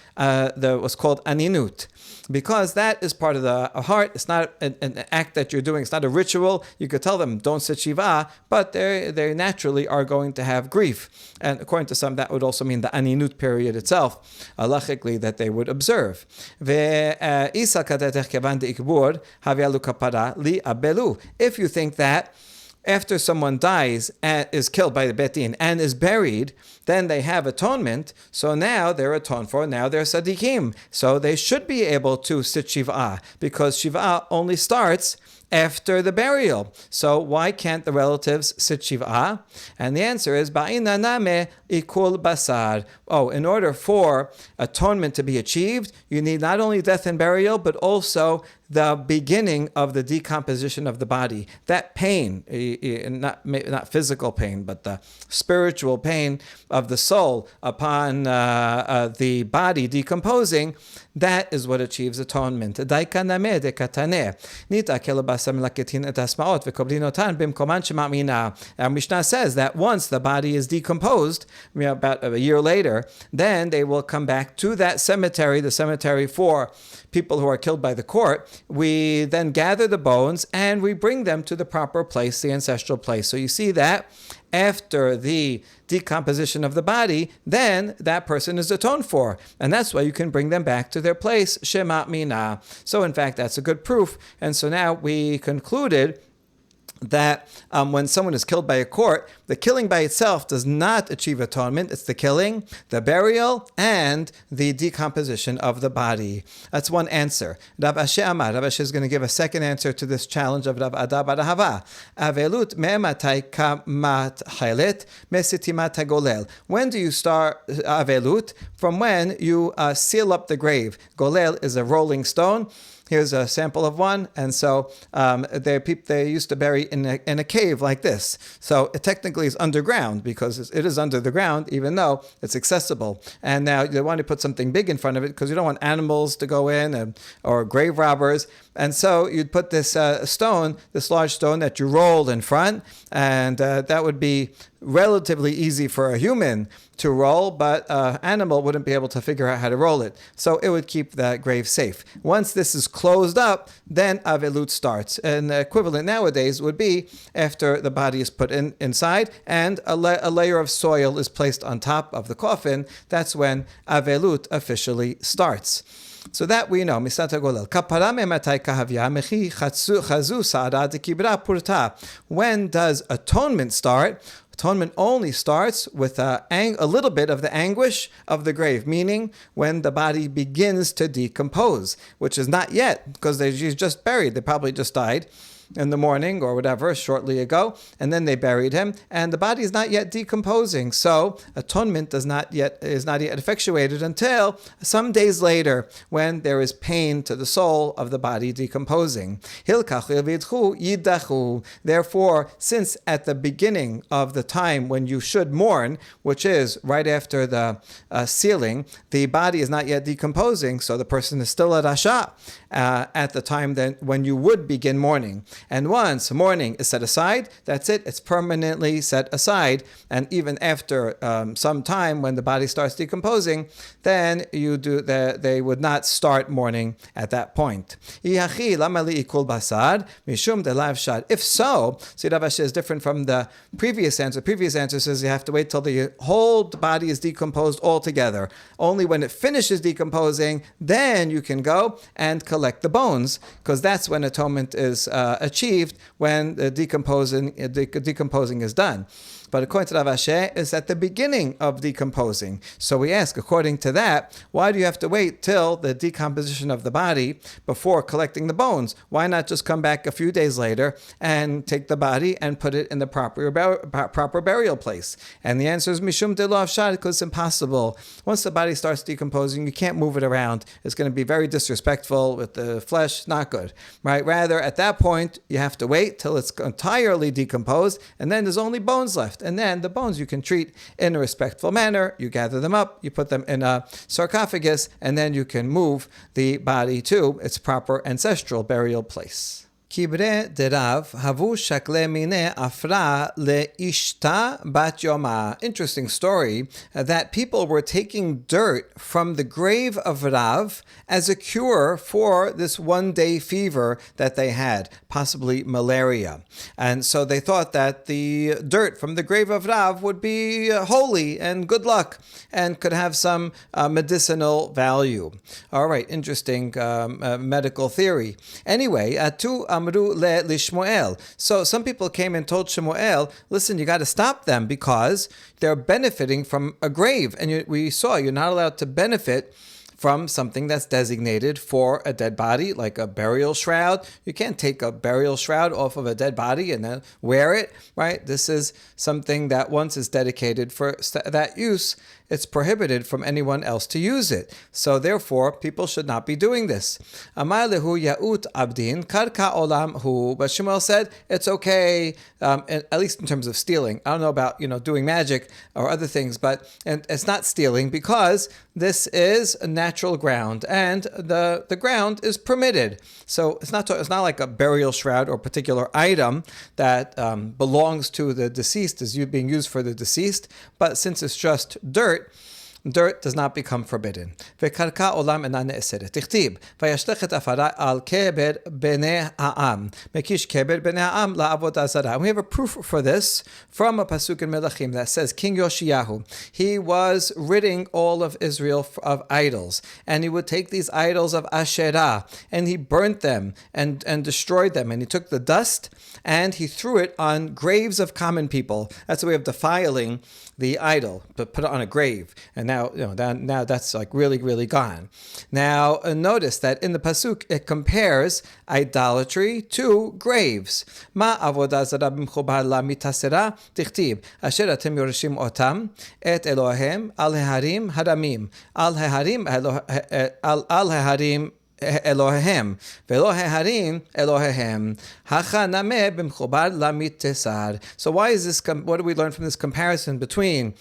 what's called aninut. Because that is part of the heart. It's not an act that you're doing. It's not a ritual. You could tell them, don't sit Shiva, but they naturally are going to have grief. And according to some, that would also mean the aninut period itself, halachically, that they would observe. If you think that after someone dies and is killed by the bet din and is buried, then they have atonement. So now they're atoned for. Now they're tzaddikim. So they should be able to sit shiv'ah, because shiv'ah only starts after the burial. So why can't the relatives sit shiv'ah? And the answer is ba'ina name ikul basar. In order for atonement to be achieved, you need not only death and burial, but also the beginning of the decomposition of the body. That pain, not physical pain, but the spiritual pain of the soul upon the body decomposing, that is what achieves atonement. Our Mishnah says that once the body is decomposed, about a year later, then they will come back to that cemetery, the cemetery for people who are killed by the court. We then gather the bones and we bring them to the proper place, the ancestral place. So you see that after the decomposition of the body, then that person is atoned for. And that's why you can bring them back to their place, Shema Mina. So in fact, that's a good proof. And so now we concluded that when someone is killed by a court, the killing by itself does not achieve atonement. It's the killing, the burial, and the decomposition of the body. That's one answer. Rav Ashe Amar. Rav Ashe is going to give a second answer to this challenge of Rav Ada bar Ahava. Avelut me'ematai kamat chaylet mesitimat hagolel. When do you start avelut? From when you seal up the grave. Golel is a rolling stone. Here's a sample of one, and so they used to bury in a cave like this. So it technically is underground because it is under the ground, even though it's accessible. And now they want to put something big in front of it because you don't want animals to go in or grave robbers. And so you'd put this stone, this large stone that you rolled in front, and that would be relatively easy for a human to roll, but an animal wouldn't be able to figure out how to roll it. So it would keep the grave safe. Once this is closed up, then avelut starts. And the equivalent nowadays would be after the body is put inside and a layer of soil is placed on top of the coffin. That's when avelut officially starts. So that we know. When does atonement start? Atonement only starts with a little bit of the anguish of the grave, meaning when the body begins to decompose, which is not yet, because he's just buried. They probably just died in the morning or whatever shortly ago, and then they buried him, and the body is not yet decomposing. So atonement is not yet effectuated until some days later, when there is pain to the soul of the body decomposing. Therefore, since at the beginning of the time when you should mourn, which is right after the sealing, the body is not yet decomposing, so the person is still a rasha at the time when you would begin mourning. And once mourning is set aside, that's it. It's permanently set aside. And even after some time, when the body starts decomposing, then they would not start mourning at that point. If so, see, Rav Ashe is different from the previous answer. The previous answer says you have to wait till the whole body is decomposed altogether. Only when it finishes decomposing, then you can go and collect the bones, because that's when atonement is achieved, when the decomposing is done. But according to Rav Ashe, it's at the beginning of decomposing. So we ask, according to that, why do you have to wait till the decomposition of the body before collecting the bones? Why not just come back a few days later and take the body and put it in the proper burial place? And the answer is Mishum de lo afshar, because it's impossible. Once the body starts decomposing, you can't move it around. It's going to be very disrespectful with the flesh, not good, right? Rather, at that point, you have to wait till it's entirely decomposed, and then there's only bones left. And then the bones you can treat in a respectful manner. You gather them up, you put them in a sarcophagus, and then you can move the body to its proper ancestral burial place. Kibre de Rav havu shakle mine afra le ishta bat yoma. Interesting story that people were taking dirt from the grave of Rav as a cure for this one-day fever that they had, possibly malaria. And so they thought that the dirt from the grave of Rav would be holy and good luck and could have some medicinal value. All right, interesting medical theory. Anyway, tu amru le lishmoel. So some people came and told Shmuel, listen, you got to stop them because they're benefiting from a grave. And we saw you're not allowed to benefit from something that's designated for a dead body, like a burial shroud. You can't take a burial shroud off of a dead body and then wear it, right? This is something that once is dedicated for that use, it's prohibited from anyone else to use it. So therefore, people should not be doing this. Amar lehu ya'ut abdin karka olam hu. But Shmuel said, it's okay, at least in terms of stealing. I don't know about, doing magic or other things, but it's not stealing because this is a natural ground and the ground is permitted. So it's not like a burial shroud or particular item that belongs to the deceased, is being used for the deceased. But since it's just dirt, dirt does not become forbidden. וקרקע עולם אינה נאסרת. תכתיב, וישלך את עפרה על קבר בני העם, מקיש קבר בני העם לעבודה זרה. We have a proof for this from a pasuk in Melachim that says King Yoshiyahu, he was ridding all of Israel of idols, and he would take these idols of Asherah, and he burnt them and destroyed them, and he took the dust and he threw it on graves of common people. That's a way of defiling the idol, but put it on a grave, and now now that's like really, really gone. Now notice that in the pasuk it compares idolatry to graves. Ma avodah zara b'mchubar la mitasera tichtiv asher atem yorishim otam et Elohem al heharim haramim al heharim Elohem velo heharim Elohem hacha nameh b'mchubar la mitesar. So why is this? What do we learn from this comparison between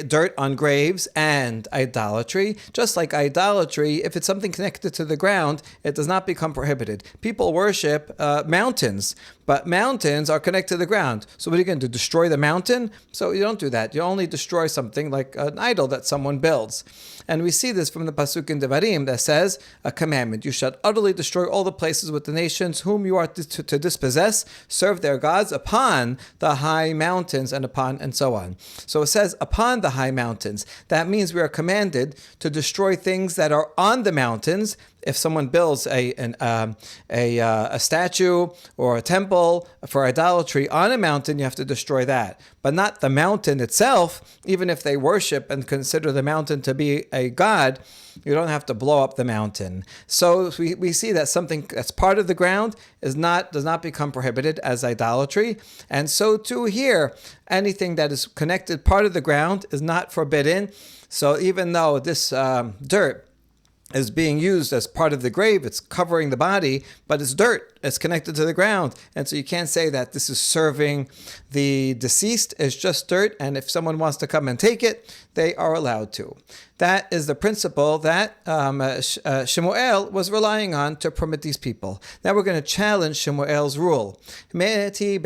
dirt on graves and idolatry? Just like idolatry, if it's something connected to the ground, it does not become prohibited. People worship mountains, but mountains are connected to the ground. So what are you going to do? Destroy the mountain? So you don't do that. You only destroy something like an idol that someone builds. And we see this from the pasuk in Devarim that says a commandment: you shall utterly destroy all the places with the nations whom you are to dispossess, serve their gods upon the high mountains and so on. So it says upon the high mountains. That means we are commanded to destroy things that are on the mountains. If someone builds a statue or a temple for idolatry on a mountain, you have to destroy that. But not the mountain itself. Even if they worship and consider the mountain to be a god, you don't have to blow up the mountain. So we see that something that's part of the ground does not become prohibited as idolatry. And so too here, anything that is connected part of the ground is not forbidden. So even though this dirt is being used as part of the grave, it's covering the body, but it's dirt, it's connected to the ground. And so you can't say that this is serving the deceased, it's just dirt, and if someone wants to come and take it, they are allowed to. That is the principle that Shemuel was relying on to permit these people. Now we're going to challenge Shemuel's rule. There's a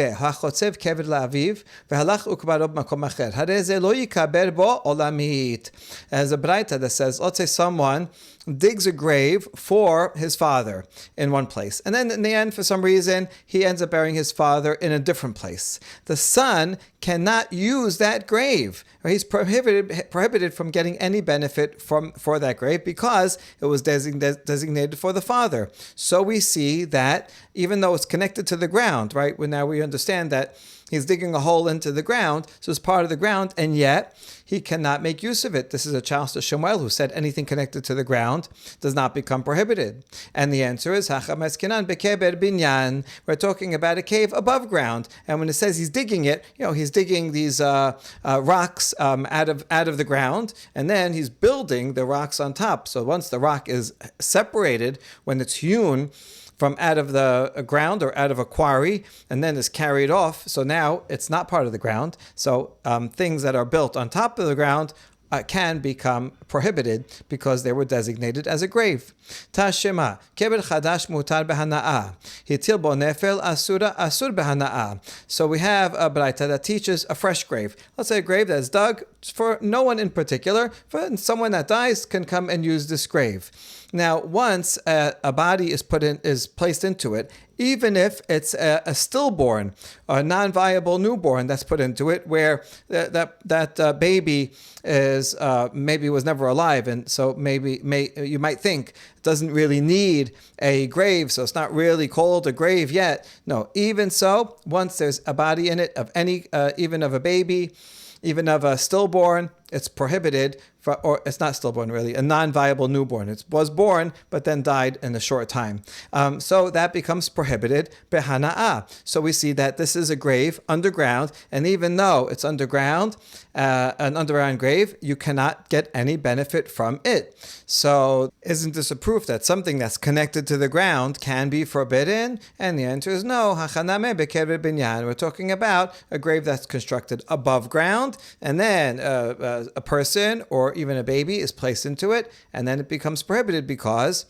braita that says, let's say someone digs a grave for his father in one place, and then in the end, for some reason, he ends up burying his father in a different place. The son cannot use that grave, or he's prohibited from getting any benefit for that grave because it was designated for the father. So we see that even though it's connected to the ground, right? Well, now we understand that he's digging a hole into the ground, so it's part of the ground, and yet he cannot make use of it. This is a challenge to Shemuel, who said anything connected to the ground does not become prohibited. And the answer is, we're talking about a cave above ground. And when it says he's digging it, he's digging these rocks out of the ground, and then he's building the rocks on top. So once the rock is separated, when it's hewn from out of the ground or out of a quarry, and then is carried off. So now it's not part of the ground. So things that are built on top of the ground can become prohibited because they were designated as a grave. Tashema, keber chadash mutar behana'a, hitil bo nefel asur behana'a. So we have a braita that teaches a fresh grave. Let's say a grave that is dug for no one in particular, but someone that dies can come and use this grave. Now, once a body is placed into it, even if it's a stillborn, a non-viable newborn that's put into it, where that baby is maybe was never alive, and so you might think it doesn't really need a grave, so it's not really called a grave yet. No, even so, once there's a body in it of any, even of a baby, even of a stillborn, it's prohibited, or it's not stillborn really, a non-viable newborn. It was born, but then died in a short time. So that becomes prohibited, behana'ah. So we see that this is a grave underground, and even though it's underground, an underground grave, you cannot get any benefit from it. So isn't this a proof proof that something that's connected to the ground can be forbidden? And the answer is no. We're talking about a grave that's constructed above ground, and then a person or even a baby is placed into it, and then it becomes prohibited because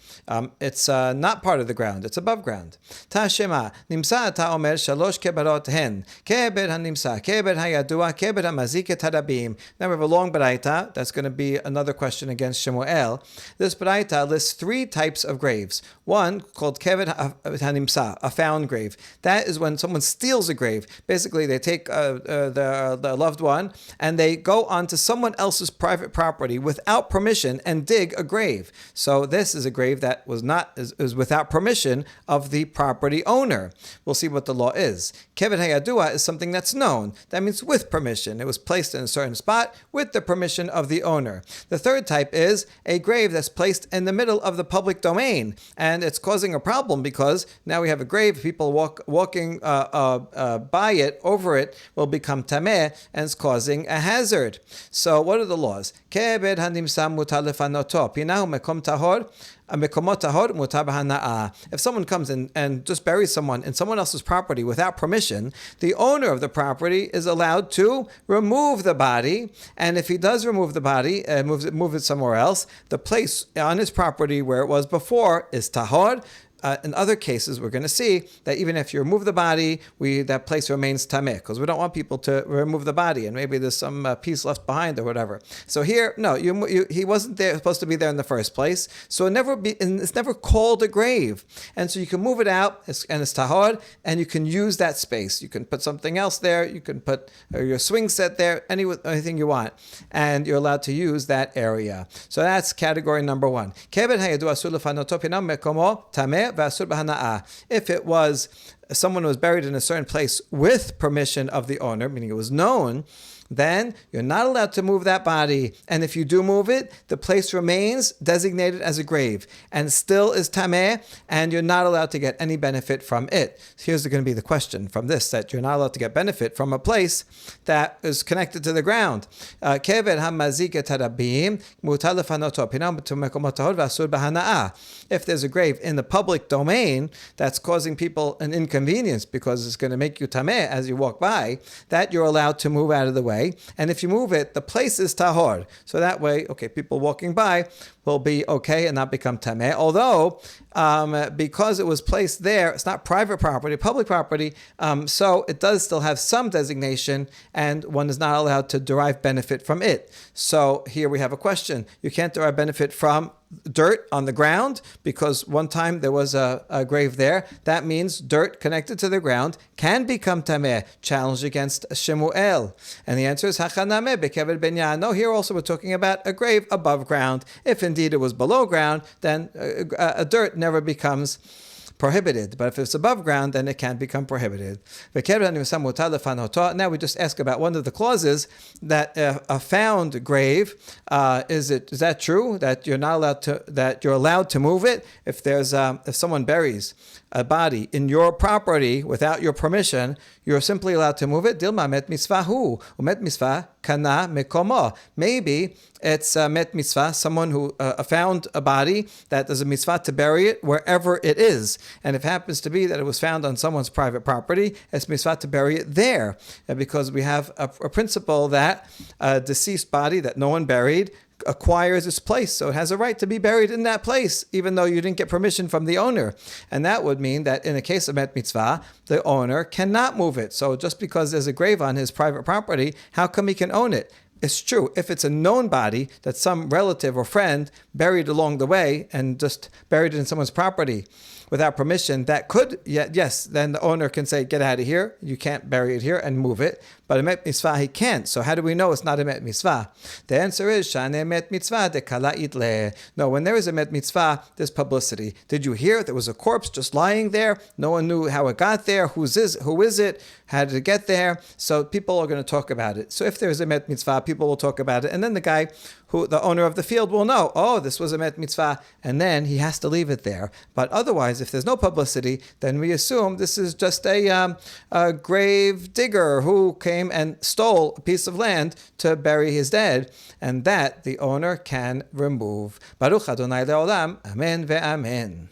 it's not part of the ground, it's above ground. Tashema, nimsa ata omer shalosh kebarot hen, keber hanimsa, keber hayadua, keber hamaziket harabim. Now we have a long baraita. That's going to be another question against Shemuel. This baraita lists 3 types of graves. One called keber hanimsa, a found grave. That is when someone steals a grave. Basically, they take the loved one and they go onto someone else's private property without permission and dig a grave. So this is a grave that is without permission of the property owner. We'll see what the law is. Kever hayadua is something that's known. That means with permission. It was placed in a certain spot with the permission of the owner. The third type is a grave that's placed in the middle of the public domain, and it's causing a problem because now we have a grave. People walking by it, over it, will become tameh, and it's causing a hazard. So what are the laws? Keber hanimsa mutar lefanoto, pinahu mekom tahor. If someone comes and just buries someone in someone else's property without permission, the owner of the property is allowed to remove the body. And if he does remove the body and move it somewhere else, the place on his property where it was before is tahor. In other cases, we're going to see that even if you remove the body, that place remains tameh, because we don't want people to remove the body, and maybe there's some piece left behind or whatever. So here, no, he wasn't supposed to be there in the first place, so it's never called a grave, and so you can move it out, and it's tahor, and you can use that space. You can put something else there. You can put your swing set there, anything you want, and you're allowed to use that area. So that's category number 1. If it was someone was buried in a certain place with permission of the owner, meaning it was known, then you're not allowed to move that body. And if you do move it, the place remains designated as a grave and still is tameh, and you're not allowed to get any benefit from it. So here's going to be the question from this, that you're not allowed to get benefit from a place that is connected to the ground. Kever hamaziket harabim mutar lefanoto pinam mekomot tahor v'asur b'hana'ah. If there's a grave in the public domain that's causing people an inconvenience because it's going to make you tameh as you walk by, that you're allowed to move out of the way. And if you move it, the place is tahor. So that way, people walking by will be okay and not become tameh. Although, because it was placed there, it's not private property, public property, so it does still have some designation, and one is not allowed to derive benefit from it. So here we have a question. You can't derive benefit from dirt on the ground because one time there was a grave there. That means dirt connected to the ground can become tameh, challenged against Shemuel. And the answer is hachanameh bekever benyan. No, here also we're talking about a grave above ground. If indeed it was below ground, then dirt never becomes prohibited. But if it's above ground, then it can become prohibited. Now we just ask about one of the clauses, that a found grave, is that true that you're allowed to move it? If someone buries a body in your property without your permission, you're simply allowed to move it. Dilma met mitzvahu, umet mitzvah kana mekomo. Maybe it's met mitzvah, someone who found a body that there's a mitzvah to bury it wherever it is. And if it happens to be that it was found on someone's private property, it's mitzvah to bury it there. Because we have a principle that a deceased body that no one buried acquires its place, so it has a right to be buried in that place, even though you didn't get permission from the owner. And that would mean that in a case of met mitzvah, the owner cannot move it. So just because there's a grave on his private property, how come he can own it? It's true, if it's a known body that some relative or friend buried along the way and just buried it in someone's property without permission, that could, yes, then the owner can say, get out of here, you can't bury it here, and move it. But a met mitzvah, he can't. So how do we know it's not a met mitzvah? The answer is, shane met mitzvah de kala itle. No, when there is a met mitzvah, there's publicity. Did you hear there was a corpse just lying there? No one knew how it got there. Who is it? How did it get there? So people are going to talk about it. So if there's a met mitzvah, people will talk about it. And then the guy the owner of the field will know, oh, this was a met mitzvah, and then he has to leave it there. But otherwise, if there's no publicity, then we assume this is just a grave digger who came and stole a piece of land to bury his dead, and that the owner can remove. Baruch Adonai Leolam, Amen ve'amen.